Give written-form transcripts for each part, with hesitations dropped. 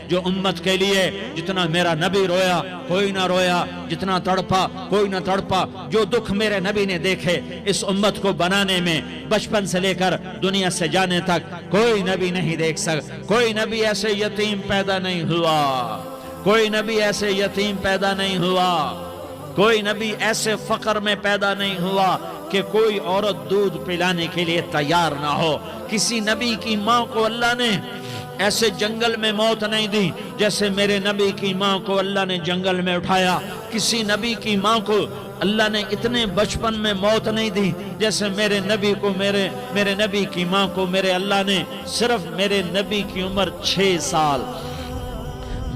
جو امت کے لیے جتنا میرا نبی رویا کوئی نہ رویا، جتنا تڑپا کوئی نہ تڑپا، جو دکھ میرے نبی نے دیکھے اس امت کو بنانے میں بچپن سے لے کر دنیا سے جانے تک کوئی نبی نہیں دیکھ سکتا۔ کوئی نبی ایسے یتیم پیدا نہیں ہوا، کوئی نبی ایسے یتیم پیدا نہیں ہوا، کوئی نبی ایسے فقر میں پیدا نہیں ہوا کہ کوئی عورت دودھ پلانے کے لیے تیار نہ ہو۔ کسی نبی کی ماں کو اللہ نے ایسے جنگل میں موت نہیں دی جیسے میرے نبی کی ماں کو اللہ نے جنگل میں اٹھایا۔ کسی نبی کی ماں کو اللہ نے اتنے بچپن میں موت نہیں دی جیسے میرے نبی کو میرے نبی کی ماں کو میرے اللہ نے صرف میرے نبی کی عمر 6 سال،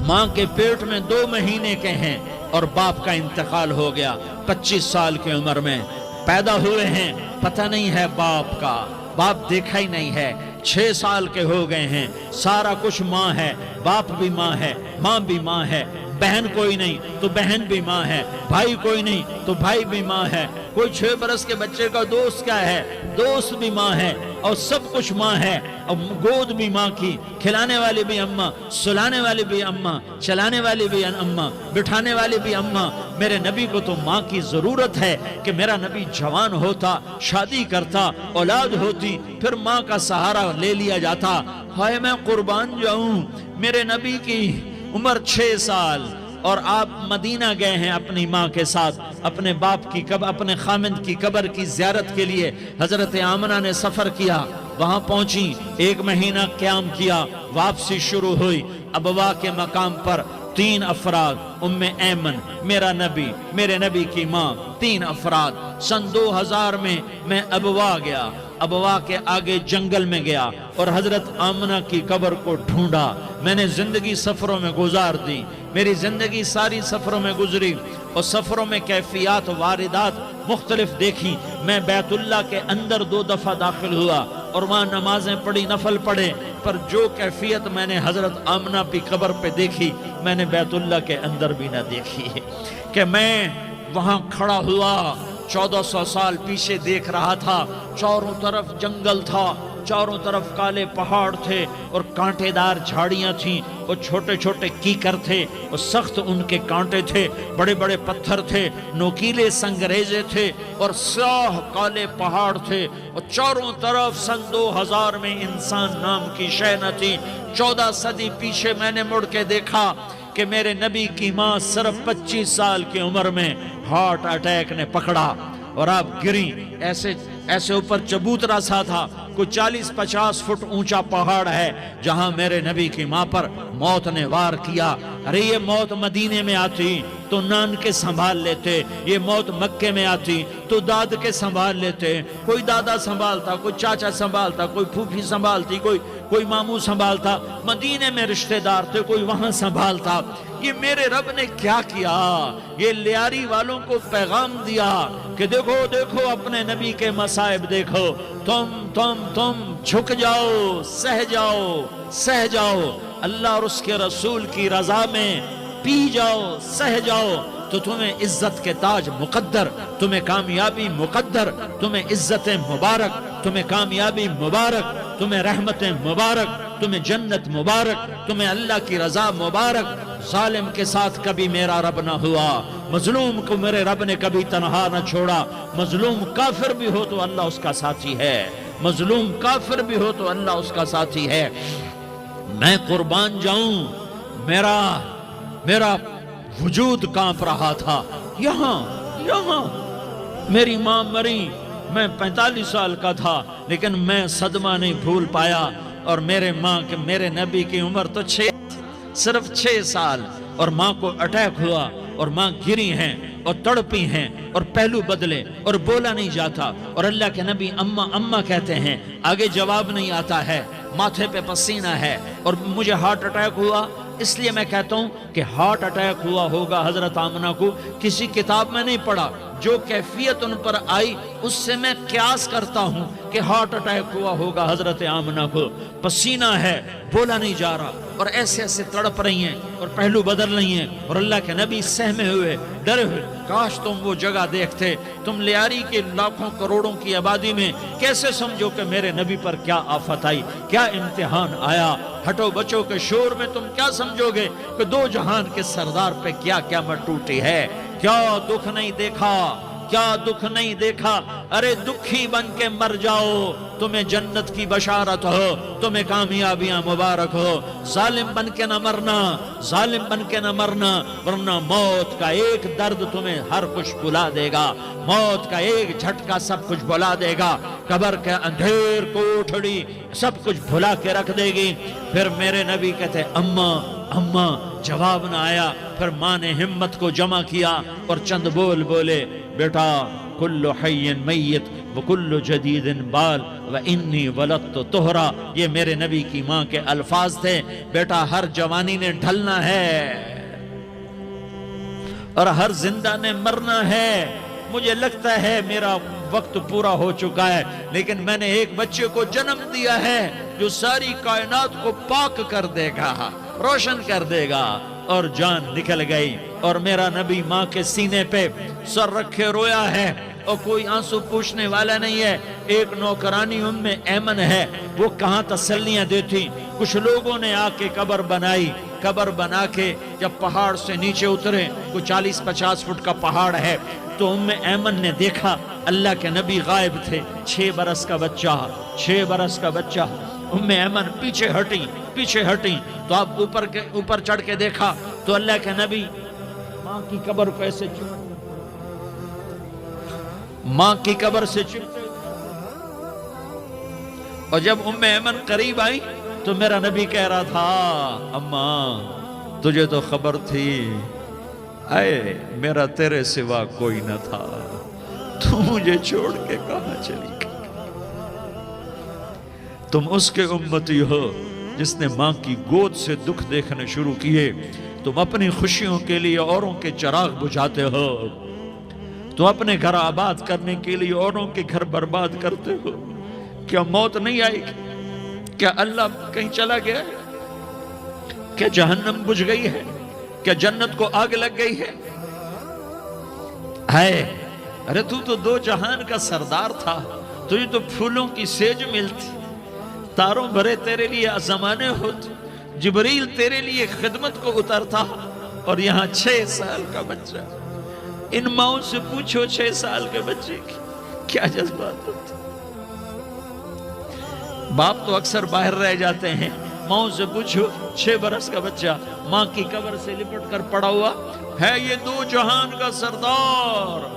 ماں کے پیٹ میں 2 مہینے کے ہیں اور باپ کا انتقال ہو گیا 25 سال کی عمر میں پیدا ہوئے ہیں، پتہ نہیں ہے باپ کا، باپ دیکھا ہی نہیں ہے، 6 سال کے ہو گئے ہیں، سارا کچھ ماں ہے، باپ بھی ماں ہے، ماں بھی ماں ہے، بہن کوئی نہیں تو بہن بھی ماں ہے، بھائی کوئی نہیں تو بھائی بھی ماں ہے، کوئی 6 برس کے بچے کا دوست کیا ہے، دوست بھی ماں ہے، اور سب کچھ ماں ہے، اور گود بھی ماں کی، کھلانے والی بھی اماں، سلانے والی بھی اماں، چلانے والی بھی اماں، بٹھانے والی بھی اماں۔ میرے نبی کو تو ماں کی ضرورت ہے کہ میرا نبی جوان ہوتا، شادی کرتا، اولاد ہوتی، پھر ماں کا سہارا لے لیا جاتا۔ ہائے میں قربان جاؤں، میرے نبی کی عمر 6 سال اور آپ مدینہ گئے ہیں اپنی ماں کے ساتھ، اپنے باپ کی اپنے خامند کی قبر کی زیارت کے لیے حضرت آمنہ نے سفر کیا، وہاں پہنچی، 1 مہینہ قیام کیا، واپسی شروع ہوئی۔ ابوا کے مقام پر 3 افراد، ام ایمن، میرا نبی، میرے نبی کی ماں، 3 افراد۔ سن 2000 میں ابوا گیا، ابوا کے آگے جنگل میں گیا اور حضرت آمنہ کی قبر کو ڈھونڈا۔ میں نے زندگی سفروں میں گزار دی، میری زندگی ساری سفروں میں گزری اور سفروں میں کیفیات واردات مختلف دیکھی۔ میں بیت اللہ کے اندر 2 دفعہ داخل ہوا اور وہاں نمازیں پڑھی، نفل پڑھے، پر جو کیفیت میں نے حضرت آمنہ کی قبر پہ دیکھی میں نے بیت اللہ کے اندر بھی نہ دیکھی، کہ میں وہاں کھڑا ہوا 1400 سال پیچھے دیکھ رہا تھا، چاروں طرف جنگل تھا، چاروں طرف کالے پہاڑ تھے اور کانٹے دار جھاڑیاں تھیں اور چھوٹے چھوٹے کیکر تھے اور سخت ان کے کانٹے تھے، بڑے بڑے پتھر تھے، نوکیلے سنگریزے تھے اور سیاہ کالے پہاڑ تھے، اور چاروں طرف سن 2000 میں انسان نام کی شے نہ تھی۔ 14 صدی پیچھے میں نے مڑ کے دیکھا کہ میرے نبی کی ماں صرف 25 سال کی عمر میں ہارٹ اٹیک نے پکڑا اور آپ گری، ایسے اوپر چبوترا سا تھا، کوئی 40-50 فٹ اونچا پہاڑ ہے جہاں میرے نبی کی ماں پر موت نے وار کیا۔ ارے یہ موت مدینے میں آتی تو نان کے سنبھال لیتے، یہ موت مکے میں آتی تو داد کے سنبھال لیتے، کوئی دادا سنبھالتا، کوئی چاچا سنبھالتا، کوئی پھوپھی سنبھالتی، کوئی ماموں سنبھالتا، مدینے میں رشتہ دار تھے کوئی وہاں سنبھالتا۔ یہ میرے رب نے کیا کیا؟ یہ لیاری والوں کو پیغام دیا کہ دیکھو دیکھو اپنے نبی کے مصائب دیکھو، تم جھک جاؤ، سہ جاؤ، اللہ اور اس کے رسول کی رضا میں پی جاؤ، سہ جاؤ، تو تمہیں عزت کے تاج مقدر، تمہیں کامیابی مقدر، تمہیں عزت مبارک، تمہیں کامیابی مبارک، تمہیں رحمت مبارک، تمہیں جنت مبارک، تمہیں اللہ کی رضا مبارک۔ ظالم کے ساتھ کبھی میرا رب نہ ہوا، مظلوم کو میرے رب نے کبھی تنہا نہ چھوڑا۔ مظلوم کافر بھی ہو تو اللہ اس کا ساتھی ہے، مظلوم کافر بھی ہو تو اللہ اس کا ساتھی ہے۔ میں قربان جاؤں، میرا وجود کانپ رہا تھا۔ یہاں میری ماں مری، میں 45 سال کا تھا لیکن میں صدمہ نہیں بھول پایا، اور میرے نبی کی عمر تو صرف 6 سال، اور ماں کو اٹیک ہوا اور ماں گری ہیں اور تڑپی ہیں اور پہلو بدلے اور بولا نہیں جاتا، اور اللہ کے نبی اماں کہتے ہیں، آگے جواب نہیں آتا ہے، ماتھے پہ پسینہ ہے، اور مجھے ہارٹ اٹیک ہوا۔ اس لیے میں کہتا ہوں کہ ہارٹ اٹیک ہوا ہوگا حضرت آمنہ کو، کسی کتاب میں نہیں پڑھا، جو کیفیت ان پر آئی اس سے میں قیاس کرتا ہوں کہ ہارٹ اٹیک ہوا ہوگا حضرت آمنہ کو۔ پسینہ ہے، بولا نہیں جا رہا، اور ایسے تڑپ رہی ہیں اور پہلو بدل رہی ہیں، اور اللہ کے نبی سہمے ہوئے، ڈرے ہوئے۔ کاش تم وہ جگہ دیکھتے، تم لیاری کے لاکھوں کروڑوں کی آبادی میں کیسے سمجھو کہ میرے نبی پر کیا آفت آئی، کیا امتحان آیا۔ ہٹو بچوں کے شور میں تم کیا سمجھو گے کہ دو جہان کے سردار پہ کیا قیامت ٹوٹی ہے؟ کیا دکھ نہیں دیکھا؟ کیا دکھ نہیں دیکھا؟ ارے دکھی بن کے مر جاؤ، تمہیں جنت کی بشارت ہو، تمہیں کامیابیاں مبارک ہو۔ ظالم بن کے نہ مرنا، ظالم بن کے نہ مرنا، ورنہ موت کا ایک درد تمہیں ہر کچھ بھلا دے گا، موت کا ایک جھٹکا سب کچھ بھلا دے گا، قبر کے اندھیر کوٹھڑی سب کچھ بھلا کے رکھ دے گی۔ پھر میرے نبی کہتے اماں اماں، جواب نہ آیا۔ پھر ماں نے ہمت کو جمع کیا اور چند بول بولے، بیٹا کل حی میت وکل جدید بال وانی ولدت طہرا۔ یہ میرے نبی کی ماں کے الفاظ تھے۔ بیٹا ہر جوانی نے ڈھلنا ہے اور ہر زندہ نے مرنا ہے۔ مجھے لگتا ہے میرا وقت پورا ہو چکا ہے، لیکن میں نے ایک بچے کو جنم دیا ہے جو ساری کائنات کو پاک کر دے گا، روشن کر دے گا۔ اور جان نکل گئی اور میرا نبی ماں کے سینے پہ سر رکھے رویا ہے اور کوئی آنسو پوچھنے والا نہیں ہے۔ ایک نوکرانی ام ایمن ہے، وہ کہاں تسلیاں دیتی۔ کچھ لوگوں نے آ کے قبر بنائی، قبر بنا کے جب پہاڑ سے نیچے اترے، کوئی 40-50 فٹ کا پہاڑ ہے، تو ام ایمن نے دیکھا اللہ کے نبی غائب تھے، 6 برس کا بچہ، 6 برس کا بچہ۔ ام ایمن پیچھے ہٹی تو آپ اوپر چڑھ کے دیکھا تو اللہ کے نبی ماں کی قبر کو ایسے ماں کی قبر سے چمٹے، اور جب ام ایمن قریب آئی تو میرا نبی کہہ رہا تھا اماں تجھے تو خبر تھی، اے میرا تیرے سوا کوئی نہ تھا، تو مجھے چھوڑ کے کہاں چلی گئی؟ تم اس کے امتی ہو جس نے ماں کی گود سے دکھ دیکھنے شروع کیے۔ تم اپنی خوشیوں کے لیے اوروں کے چراغ بجھاتے ہو، تم اپنے گھر آباد کرنے کے لیے اوروں کے گھر برباد کرتے ہو۔ کیا موت نہیں آئے گی؟ کیا اللہ کہیں چلا گیا ہے؟ کیا جہنم بجھ گئی ہے؟ کیا جنت کو آگ لگ گئی ہے؟ ارے تو دو جہان کا سردار تھا، تجھے تو پھولوں کی سیج ملتی، تاروں بھرے تیرے لیے زمانے ہوتے، جبریل تیرے لیے خدمت کو اترتا، اور یہاں 6 سال کا بچہ۔ ان ماؤں سے پوچھو 6 سال کے بچے کی کیا جذبات ہوتے۔ باپ تو اکثر باہر رہ جاتے ہیں، ماؤں سے پوچھو 6 برس کا بچہ ماں کی قبر سے لپٹ کر پڑا ہوا ہے۔ یہ دو جہان کا سردار،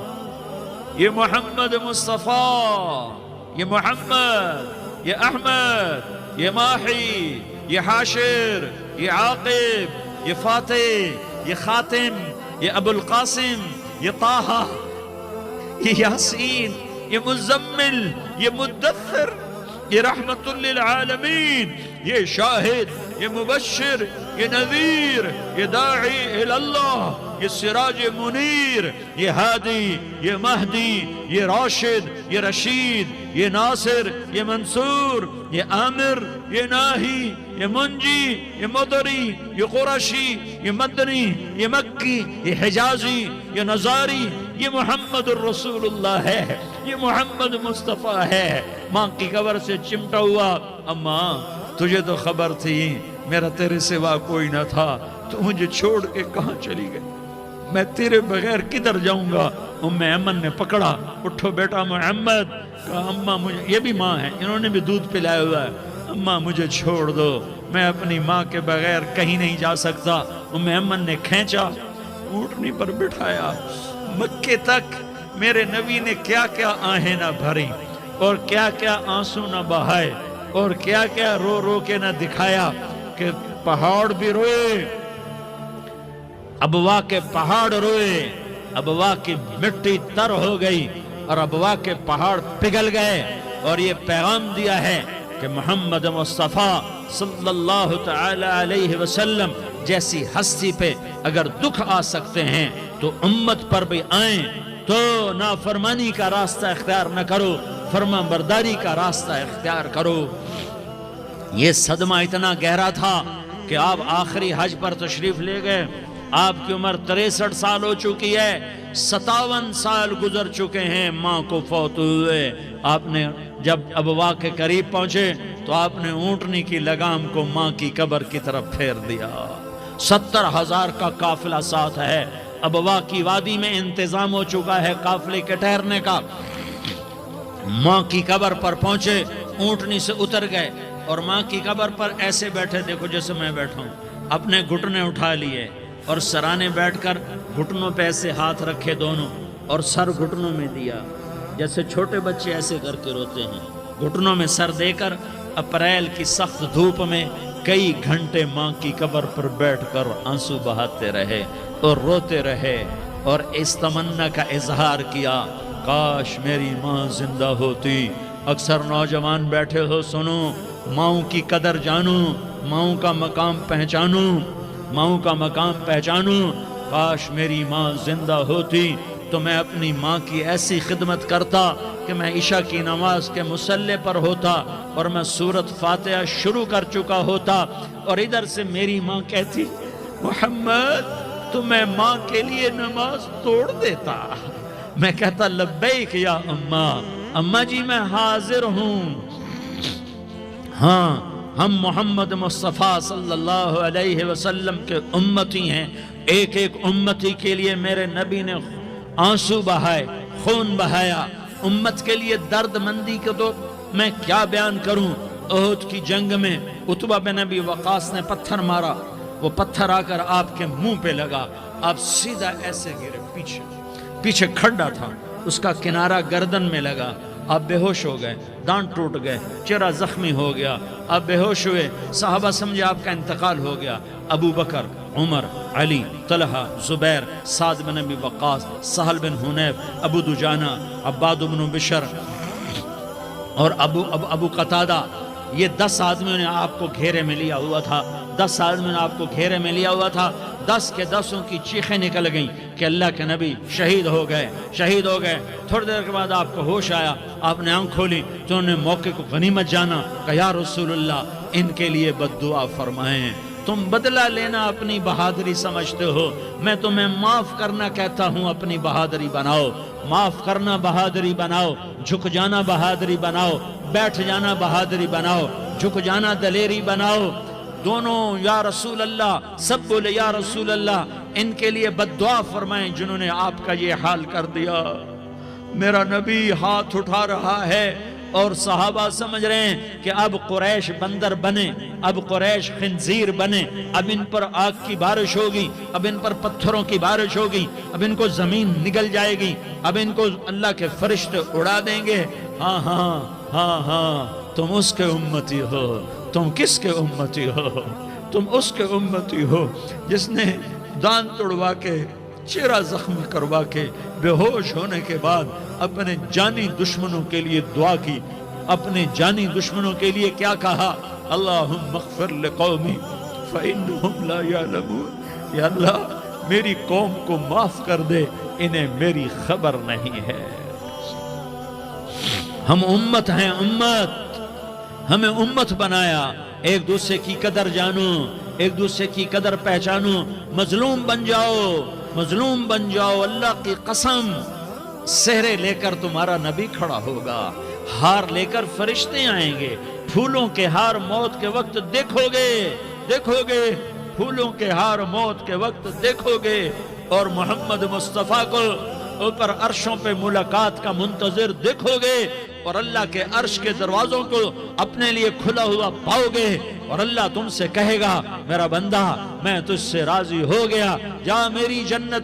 یہ محمد مصطفیٰ، یہ محمد، یہ احمد، یہ ماحی، یہ حاشر، یہ عاقب، یہ فاتح، یہ خاتم، یہ ابو القاسم، یہ طٰہٰ، یہ یاسین، یہ مزمل، یہ مدثر، یہ رحمت للعالمین، یہ شاہد، یہ مبشر، یہ نذیر، یہ داعی اللہ، یہ سراج منیر، یہ ہادی، یہ مہدی، یہ راشد، یہ رشید، یہ ناصر، یہ منصور، یہ عامر، یہ ناہی، یہ منجی، یہ مدری، یہ قرشی، یہ مدنی، یہ مکی، یہ حجازی، یہ نظاری، یہ محمد الرسول اللہ ہے، یہ محمد مصطفیٰ ہے۔ ماں کی قبر سے چمٹا ہوا، اماں تجھے تو خبر تھی میرا تیرے سوا کوئی نہ تھا، تو مجھے چھوڑ کے کہاں چلی گئی؟ میں تیرے بغیر کدھر جاؤں گا؟ ام ایمن نے پکڑا، اٹھو بیٹا محمد، کہا اماں مجھے، یہ بھی ماں ہے، انہوں نے بھی دودھ پلایا ہوا ہے، اماں مجھے چھوڑ دو، میں اپنی ماں کے بغیر کہیں نہیں جا سکتا۔ ام ایمن نے کھینچا، اونٹنی پر بٹھایا، مکے تک میرے نبی نے کیا کیا آہیں نہ بھری اور کیا کیا آنسو نہ بہائے اور کیا کیا رو رو کے نہ دکھایا کہ پہاڑ بھی روئے، ابوا کے پہاڑ روئے، ابوا کی مٹی تر ہو گئی اور ابوا کے پہاڑ پگھل گئے، اور یہ پیغام دیا ہے کہ محمد مصطفیٰ صلی اللہ تعالی علیہ وسلم جیسی ہستی پہ اگر دکھ آ سکتے ہیں تو امت پر بھی آئیں، تو نافرمانی کا راستہ اختیار نہ کرو، فرما برداری کا راستہ اختیار کرو۔ یہ صدمہ اتنا گہرا تھا کہ آپ آخری حج پر تشریف لے گئے، آپ کی عمر 63 سال ہو چکی ہے، 57 سال گزر چکے ہیں ماں کو فوت ہوئے۔ آپ نے جب ابوا کے قریب پہنچے تو آپ نے اونٹنی کی لگام کو ماں کی قبر کی طرف پھیر دیا۔ 70,000 کا قافلہ ساتھ ہے۔ ابوا کی وادی میں انتظام ہو چکا ہے قافلے کے ٹھہرنے کا۔ ماں کی قبر پر پہنچے، اونٹنی سے اتر گئے اور ماں کی قبر پر ایسے بیٹھے، دیکھو جیسے میں بیٹھا ہوں، اپنے گھٹنے اٹھا لیے اور سرانے بیٹھ کر گھٹنوں پہ ایسے ہاتھ رکھے دونوں اور سر گھٹنوں میں دیا، جیسے چھوٹے بچے ایسے کر کے روتے ہیں۔ گھٹنوں میں سر دے کر اپریل کی سخت دھوپ میں کئی گھنٹے ماں کی قبر پر بیٹھ کر آنسو بہاتے رہے اور روتے رہے اور اس تمنا کا اظہار کیا، کاش میری ماں زندہ ہوتی۔ اکثر نوجوان بیٹھے ہو، سنو، ماؤں کی قدر جانو، ماؤں کا مقام پہچانو، ماؤں کا مقام پہچانو۔ کاش میری ماں زندہ ہوتی تو میں اپنی ماں کی ایسی خدمت کرتا کہ میں عشاء کی نماز کے مصلی پر ہوتا اور میں سورۃ فاتحہ شروع کر چکا ہوتا اور ادھر سے میری ماں کہتی، محمد تو میں ماں کے لیے نماز توڑ دیتا۔ میں کہتا، لبیک یا اماں، اماں جی میں حاضر ہوں۔ ہاں، ہم محمد مصطفیٰ صلی اللہ علیہ وسلم کے امتی ہیں۔ ایک ایک امتی کے لیے میرے نبی نے آنسو بہائے، خون بہایا۔ امت کے لیے درد مندی کو تو میں کیا بیان کروں۔ احد کی جنگ میں عتبہ بن ابی وقاص نے پتھر مارا، وہ پتھر آ کر آپ کے منہ پہ لگا، آپ سیدھا ایسے گرے، پیچھے کھڈا تھا، اس کا کنارہ گردن میں لگا، آپ بے ہوش ہو گئے، دانت ٹوٹ گئے، چہرہ زخمی ہو گیا، آپ بے ہوش ہوئے، صحابہ سمجھے آپ کا انتقال ہو گیا۔ ابو بکر، عمر، علی، طلحہ، زبیر، سعد بن ابی وقاص، سہل بن حنیف، ابو دجانہ، عباد بن بشر اور ابو قتادہ، یہ 10 آدمیوں نے آپ کو گھیرے میں لیا ہوا تھا۔ 10 آدمیوں نے آپ کو گھیرے میں لیا ہوا تھا۔ 10 کے 10 کی چیخیں نکل گئیں کہ اللہ کے نبی شہید ہو گئے، شہید ہو گئے۔ تھوڑی دیر کے بعد آپ کو ہوش آیا، آپ نے آنکھ کھولی تو انہوں نے موقع کو غنیمت جانا کہ یا رسول اللہ ان کے لیے بد دعا فرمائیں۔ تم بدلہ لینا اپنی بہادری سمجھتے ہو، میں تمہیں معاف کرنا کہتا ہوں، اپنی بہادری بناؤ۔ معاف کرنا بہادری بناؤ، جھک جانا بہادری بناؤ، بیٹھ جانا بہادری بناؤ، جھک جانا دلیری بناؤ۔ دونوں یا رسول اللہ، سب بولے یا رسول اللہ، ان کے لیے بد دعا فرمائیں جنہوں نے آپ کا یہ حال کر دیا۔ میرا نبی ہاتھ اٹھا رہا ہے اور صحابہ سمجھ رہے ہیں کہ اب قریش بندر بنے، اب قریش خنزیر بنے، اب ان پر آگ کی بارش ہوگی، اب ان پر پتھروں کی بارش ہوگی، اب ان کو زمین نگل جائے گی، اب ان کو اللہ کے فرشتے اڑا دیں گے۔ ہاں ہاں ہاں ہاں، تم اس کے امتی ہو۔ تم کس کے امتی ہو؟ تم اس کے امتی ہو جس نے دان توڑوا کے، چہرہ زخمی کروا کے، بے ہوش ہونے کے بعد اپنے جانی دشمنوں کے لیے دعا کی، اپنے جانی دشمنوں کے لیے کیا کہا؟ اللہم اغفر لقومی فإنہم لا یعلمون۔ یا اللہ میری قوم کو معاف کر دے، انہیں میری خبر نہیں ہے۔ ہم امت ہیں، امت، ہمیں امت بنایا۔ ایک دوسرے کی قدر جانو، ایک دوسرے کی قدر پہچانو، مظلوم بن جاؤ، مظلوم بن جاؤ۔ اللہ کی قسم، سہرے لے کر تمہارا نبی کھڑا ہوگا، ہار لے کر فرشتے آئیں گے، پھولوں کے ہار موت کے وقت دیکھو گے، دیکھو گے، پھولوں کے ہار موت کے وقت دیکھو گے، اور محمد مصطفیٰ کو اوپر عرشوں پہ ملاقات کا منتظر دیکھو گے، اور اللہ کے عرش کے دروازوں کو اپنے لیے کھلا ہوا پاؤ گے، اور اللہ تم سے کہے گا میرا بندہ میں تجھ سے راضی ہو گیا، جا میری جنت